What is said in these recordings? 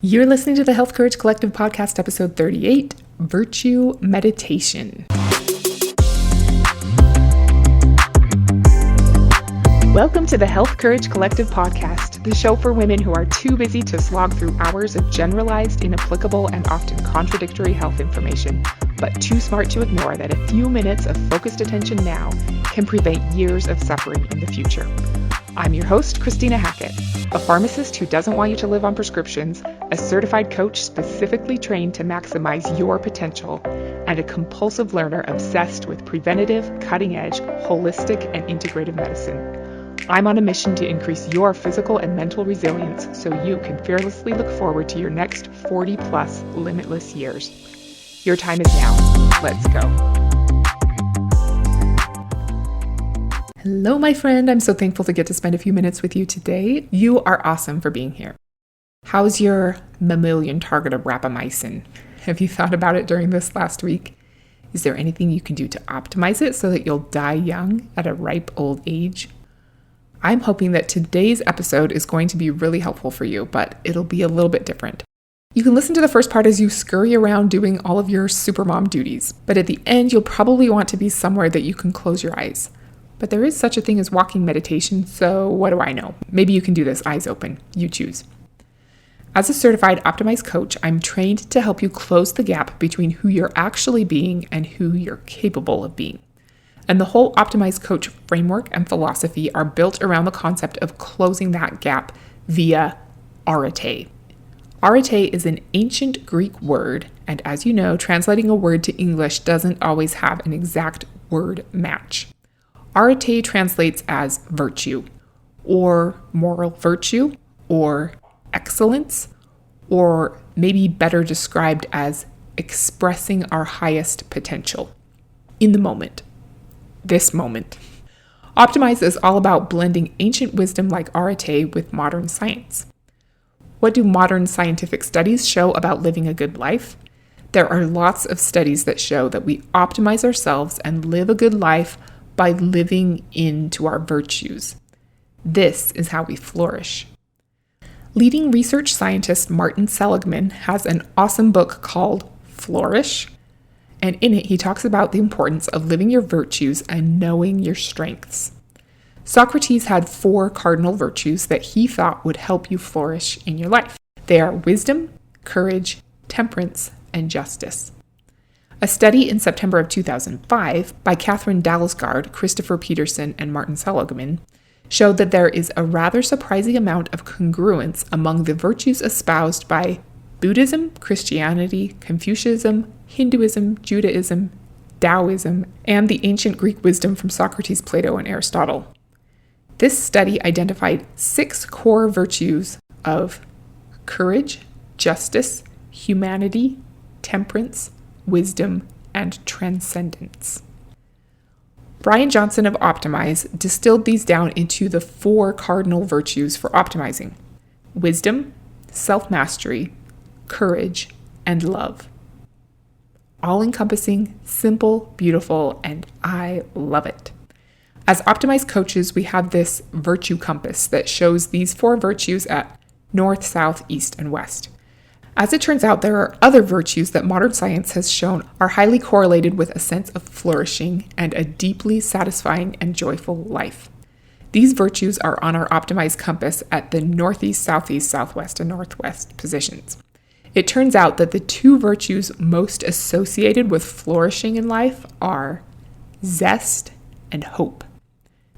You're listening to the Health Courage Collective podcast, episode 38, Virtue Meditation. Welcome to the Health Courage Collective podcast, the show for women who are too busy to slog through hours of generalized, inapplicable, and often contradictory health information, but too smart to ignore that a few minutes of focused attention now can prevent years of suffering in the future. I'm your host, Christina Hackett, a pharmacist who doesn't want you to live on prescriptions, a certified coach specifically trained to maximize your potential, and a compulsive learner obsessed with preventative, cutting-edge, holistic, and integrative medicine. I'm on a mission to increase your physical and mental resilience so you can fearlessly look forward to your next 40-plus limitless years. Your time is now. Let's go. Hello, my friend. I'm so thankful to get to spend a few minutes with you today. You are awesome for being here. How's your mammalian target of rapamycin? Have you thought about it during this last week? Is there anything you can do to optimize it so that you'll die young at a ripe old age? I'm hoping that today's episode is going to be really helpful for you, but it'll be a little bit different. You can listen to the first part as you scurry around doing all of your supermom duties, but at the end, you'll probably want to be somewhere that you can close your eyes. But there is such a thing as walking meditation, so what do I know? Maybe you can do this eyes open. You choose. As a certified optimized coach, I'm trained to help you close the gap between who you're actually being and who you're capable of being. And the whole optimized coach framework and philosophy are built around the concept of closing that gap via arete. Arete is an ancient Greek word, and as you know, translating a word to English doesn't always have an exact word match. Arete translates as virtue, or moral virtue, or excellence, or maybe better described as expressing our highest potential in the moment, this moment. Optimize is all about blending ancient wisdom like arete with modern science. What do modern scientific studies show about living a good life? There are lots of studies that show that we optimize ourselves and live a good life by living into our virtues. This is how we flourish. Leading research scientist Martin Seligman has an awesome book called Flourish, and in it he talks about the importance of living your virtues and knowing your strengths. Socrates had 4 cardinal virtues that he thought would help you flourish in your life. They are wisdom, courage, temperance, and justice. A study in September of 2005 by Catherine Dallasgard, Christopher Peterson, and Martin Seligman showed that there is a rather surprising amount of congruence among the virtues espoused by Buddhism, Christianity, Confucianism, Hinduism, Judaism, Taoism, and the ancient Greek wisdom from Socrates, Plato, and Aristotle. This study identified 6 core virtues of courage, justice, humanity, temperance, wisdom, and transcendence. Brian Johnson of Optimize distilled these down into the 4 cardinal virtues for optimizing: wisdom, self-mastery, courage, and love. All-encompassing, simple, beautiful, and I love it. As optimized coaches, we have this virtue compass that shows these 4 virtues at north, south, east, and west. As it turns out, there are other virtues that modern science has shown are highly correlated with a sense of flourishing and a deeply satisfying and joyful life. These virtues are on our optimized compass at the northeast, southeast, southwest, and northwest positions. It turns out that the 2 virtues most associated with flourishing in life are zest and hope.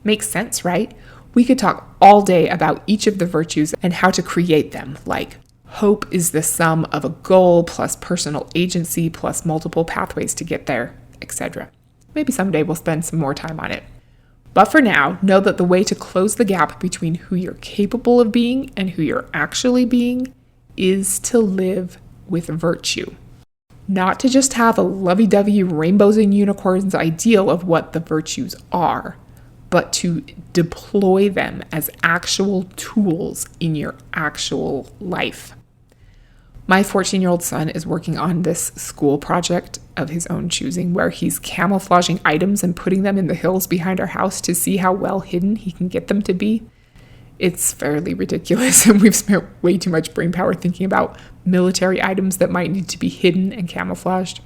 Makes sense, right? We could talk all day about each of the virtues and how to create them, like hope is the sum of a goal plus personal agency plus multiple pathways to get there, etc. Maybe someday we'll spend some more time on it. But for now, know that the way to close the gap between who you're capable of being and who you're actually being is to live with virtue. Not to just have a lovey-dovey rainbows and unicorns ideal of what the virtues are, but to deploy them as actual tools in your actual life. My 14-year-old son is working on this school project of his own choosing where he's camouflaging items and putting them in the hills behind our house to see how well hidden he can get them to be. It's fairly ridiculous, and we've spent way too much brain power thinking about military items that might need to be hidden and camouflaged.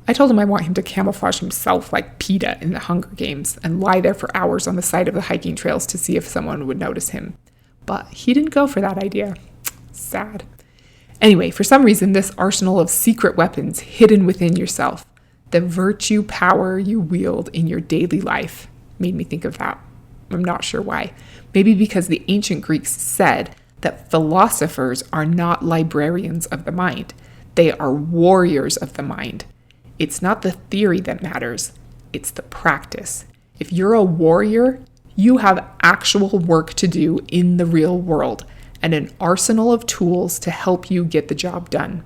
I told him I want him to camouflage himself like PETA in the Hunger Games and lie there for hours on the side of the hiking trails to see if someone would notice him. But he didn't go for that idea. Sad. Anyway, for some reason, this arsenal of secret weapons hidden within yourself, the virtue power you wield in your daily life, made me think of that. I'm not sure why. Maybe because the ancient Greeks said that philosophers are not librarians of the mind. They are warriors of the mind. It's not the theory that matters. It's the practice. If you're a warrior, you have actual work to do in the real world and an arsenal of tools to help you get the job done.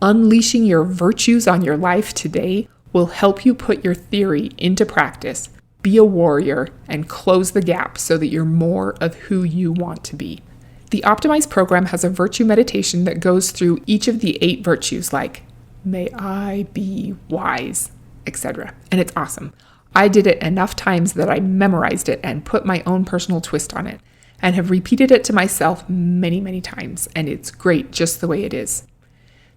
Unleashing your virtues on your life today will help you put your theory into practice, be a warrior, and close the gap so that you're more of who you want to be. The Optimize program has a virtue meditation that goes through each of the 8 virtues like, may I be wise, etc. And it's awesome. I did it enough times that I memorized it and put my own personal twist on it and have repeated it to myself many, many times. And it's great just the way it is.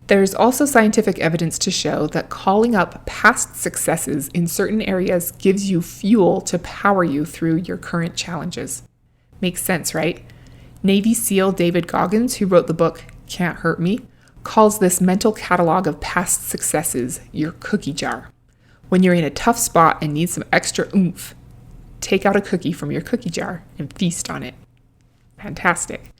There's also scientific evidence to show that calling up past successes in certain areas gives you fuel to power you through your current challenges. Makes sense, right? Navy SEAL David Goggins, who wrote the book Can't Hurt Me, calls this mental catalog of past successes your cookie jar. When you're in a tough spot and need some extra oomph, take out a cookie from your cookie jar and feast on it. Fantastic.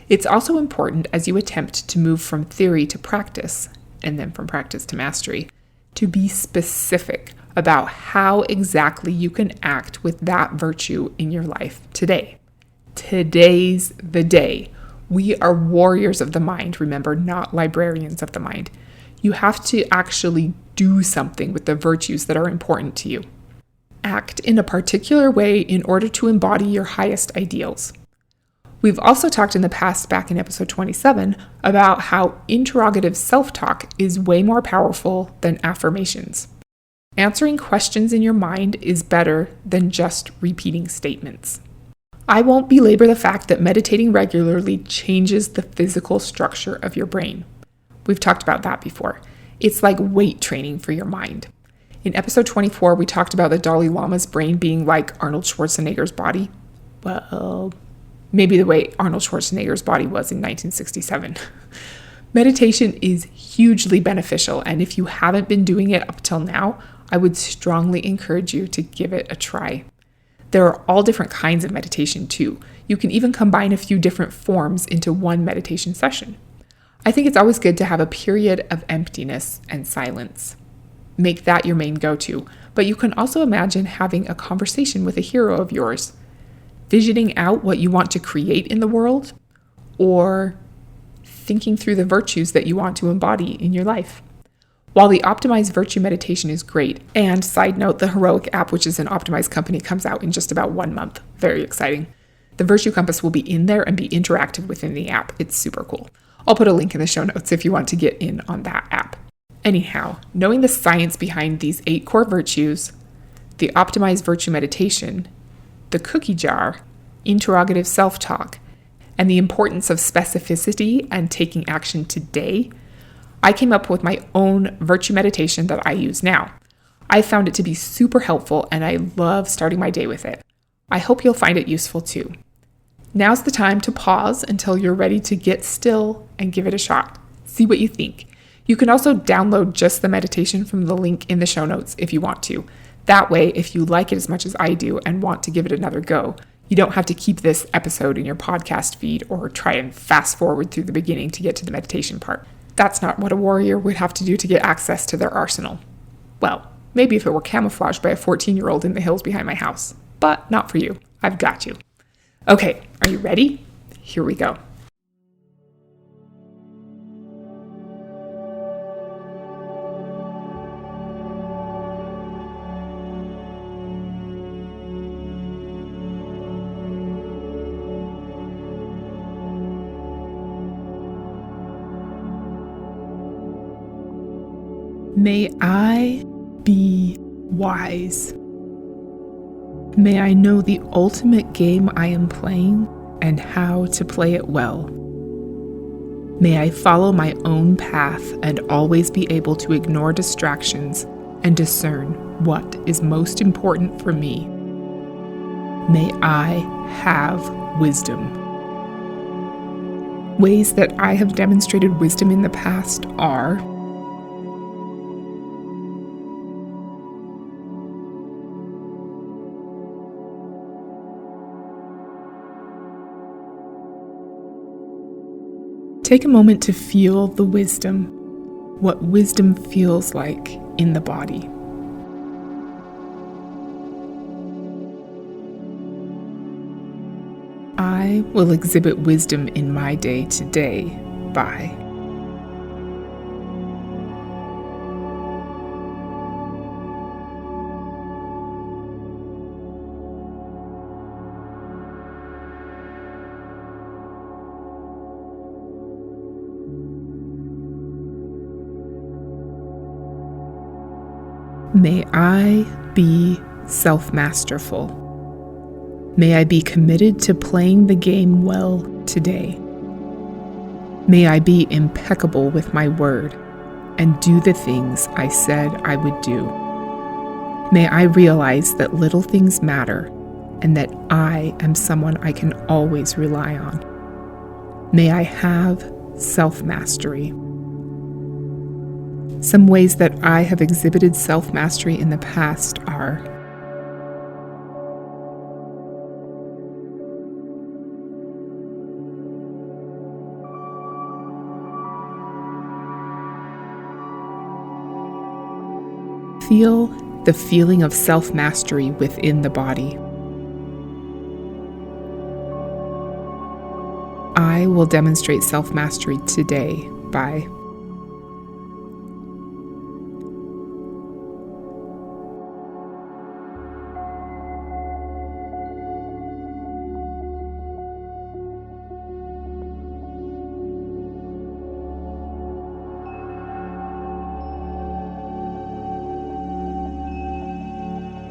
It's also important as you attempt to move from theory to practice, and then from practice to mastery, to be specific about how exactly you can act with that virtue in your life today. Today's the day. We are warriors of the mind, remember, not librarians of the mind. You have to actually do something with the virtues that are important to you. Act in a particular way in order to embody your highest ideals. We've also talked in the past, back in episode 27, about how interrogative self-talk is way more powerful than affirmations. Answering questions in your mind is better than just repeating statements. I won't belabor the fact that meditating regularly changes the physical structure of your brain. We've talked about that before. It's like weight training for your mind. In episode 24, we talked about the Dalai Lama's brain being like Arnold Schwarzenegger's body. Well, maybe the way Arnold Schwarzenegger's body was in 1967. Meditation is hugely beneficial, and if you haven't been doing it up till now, I would strongly encourage you to give it a try. There are all different kinds of meditation too. You can even combine a few different forms into one meditation session. I think it's always good to have a period of emptiness and silence. Make that your main go-to, but you can also imagine having a conversation with a hero of yours, visioning out what you want to create in the world, or thinking through the virtues that you want to embody in your life. While the Optimize Virtue Meditation is great, and side note, the Heroic app, which is an Optimize company, comes out in just about 1 month. Very exciting. The Virtue Compass will be in there and be interactive within the app. It's super cool. I'll put a link in the show notes if you want to get in on that app. Anyhow, knowing the science behind these 8 core virtues, the Optimize Virtue Meditation, the cookie jar, interrogative self-talk, and the importance of specificity and taking action today, I came up with my own virtue meditation that I use now. I found it to be super helpful, and I love starting my day with it. I hope you'll find it useful too. Now's the time to pause until you're ready to get still and give it a shot. See what you think. You can also download just the meditation from the link in the show notes if you want to. That way, if you like it as much as I do and want to give it another go, you don't have to keep this episode in your podcast feed or try and fast forward through the beginning to get to the meditation part. That's not what a warrior would have to do to get access to their arsenal. Well, maybe if it were camouflaged by a 14-year-old in the hills behind my house, but not for you. I've got you. Okay, are you ready? Here we go. May I be wise. May I know the ultimate game I am playing and how to play it well. May I follow my own path and always be able to ignore distractions and discern what is most important for me. May I have wisdom. Ways that I have demonstrated wisdom in the past are: take a moment to feel the wisdom, what wisdom feels like in the body. I will exhibit wisdom in my day today by. May I be self-masterful. May I be committed to playing the game well today. May I be impeccable with my word and do the things I said I would do. May I realize that little things matter and that I am someone I can always rely on. May I have self-mastery. Some ways that I have exhibited self-mastery in the past are: feel the feeling of self-mastery within the body. I will demonstrate self-mastery today by.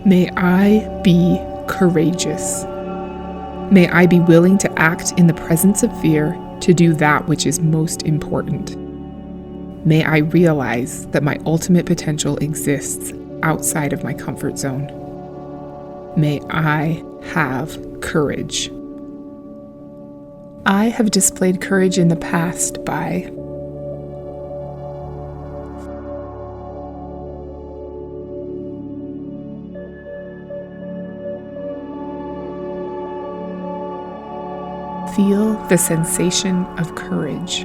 May I be courageous. May I be willing to act in the presence of fear to do that which is most important. May I realize that my ultimate potential exists outside of my comfort zone. May I have courage. I have displayed courage in the past by. Feel the sensation of courage.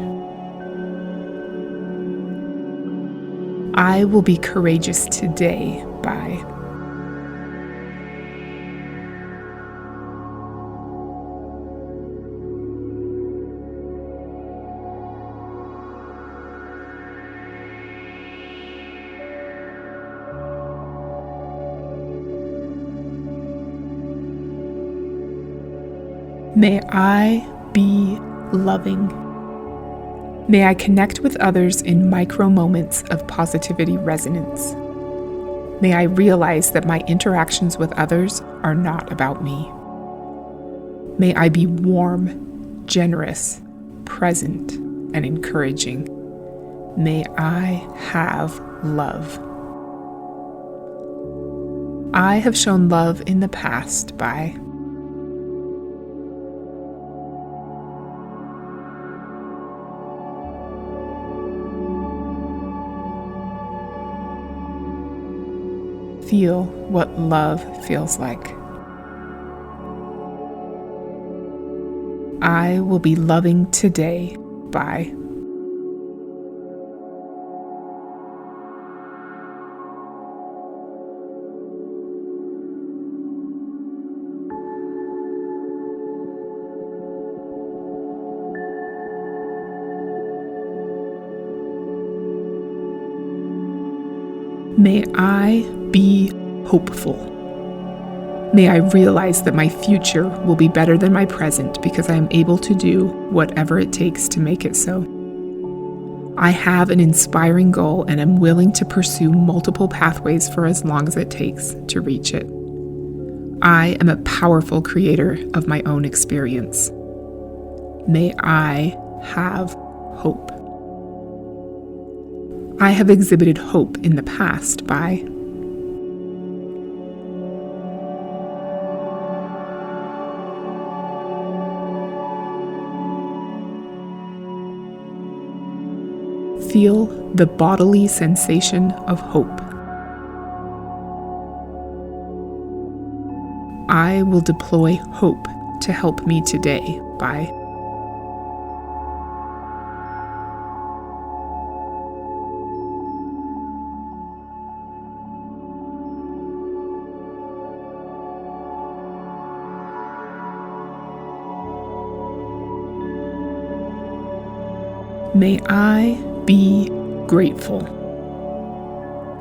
I will be courageous today by. May I be loving. May I connect with others in micro moments of positivity resonance. May I realize that my interactions with others are not about me. May I be warm, generous, present, and encouraging. May I have love. I have shown love in the past by. Feel what love feels like. I will be loving today by. May I be hopeful. May I realize that my future will be better than my present because I am able to do whatever it takes to make it so. I have an inspiring goal and am willing to pursue multiple pathways for as long as it takes to reach it. I am a powerful creator of my own experience. May I have hope. I have exhibited hope in the past by feel the bodily sensation of hope. I will deploy hope to help me today by May I be grateful.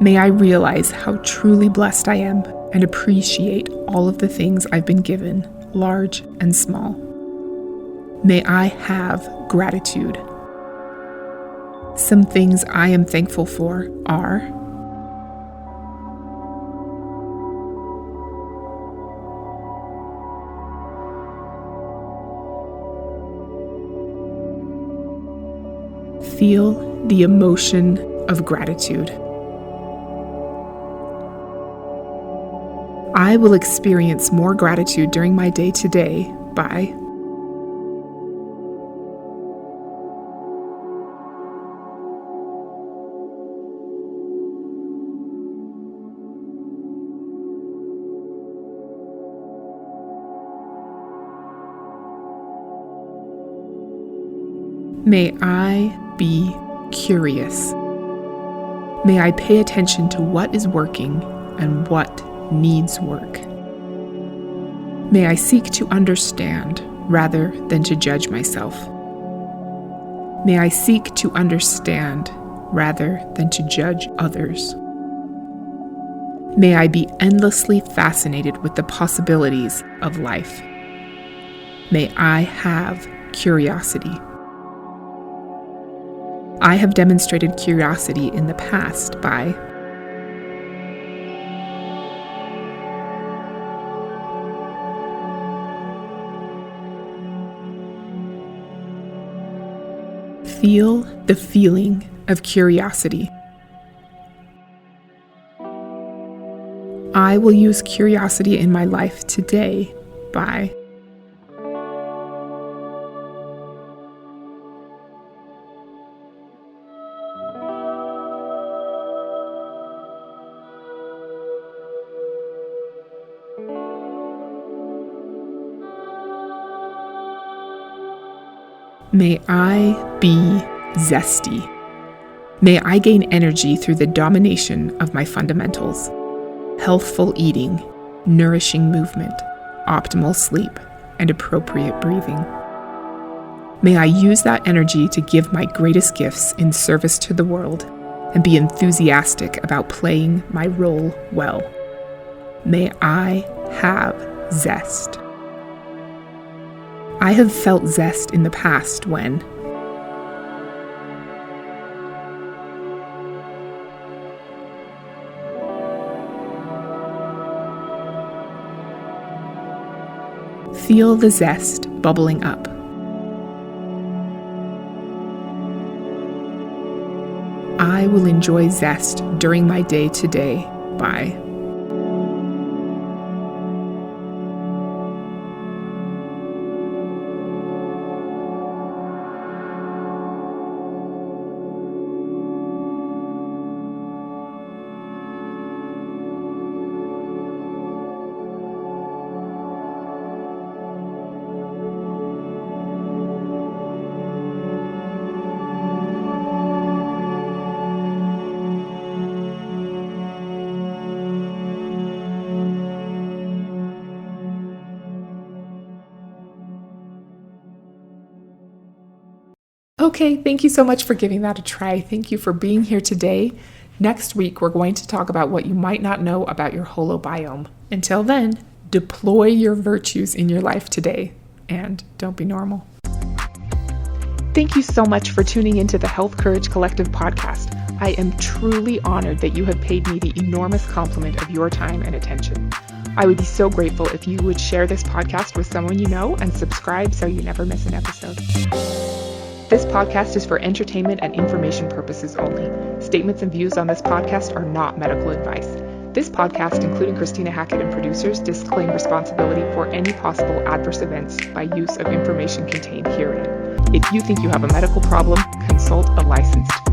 May I realize how truly blessed I am and appreciate all of the things I've been given, large and small. May I have gratitude. Some things I am thankful for are feel the emotion of gratitude. I will experience more gratitude during my day today by May I be curious. May I pay attention to what is working and what needs work. May I seek to understand rather than to judge myself. May I seek to understand rather than to judge others. May I be endlessly fascinated with the possibilities of life. May I have curiosity. I have demonstrated curiosity in the past by feel the feeling of curiosity. I will use curiosity in my life today by May I be zesty. May I gain energy through the domination of my fundamentals: healthful eating, nourishing movement, optimal sleep, and appropriate breathing. May I use that energy to give my greatest gifts in service to the world and be enthusiastic about playing my role well. May I have zest. I have felt zest in the past when feel the zest bubbling up. I will enjoy zest during my day today by Okay, thank you so much for giving that a try. Thank you for being here today. Next week, we're going to talk about what you might not know about your holobiome. Until then, deploy your virtues in your life today, and don't be normal. Thank you so much for tuning into the Health Courage Collective podcast. I am truly honored that you have paid me the enormous compliment of your time and attention. I would be so grateful if you would share this podcast with someone you know and subscribe so you never miss an episode. This podcast is for entertainment and information purposes only. Statements and views on this podcast are not medical advice. This podcast, including Christina Hackett and producers, disclaim responsibility for any possible adverse events by use of information contained herein. If you think you have a medical problem, consult a licensed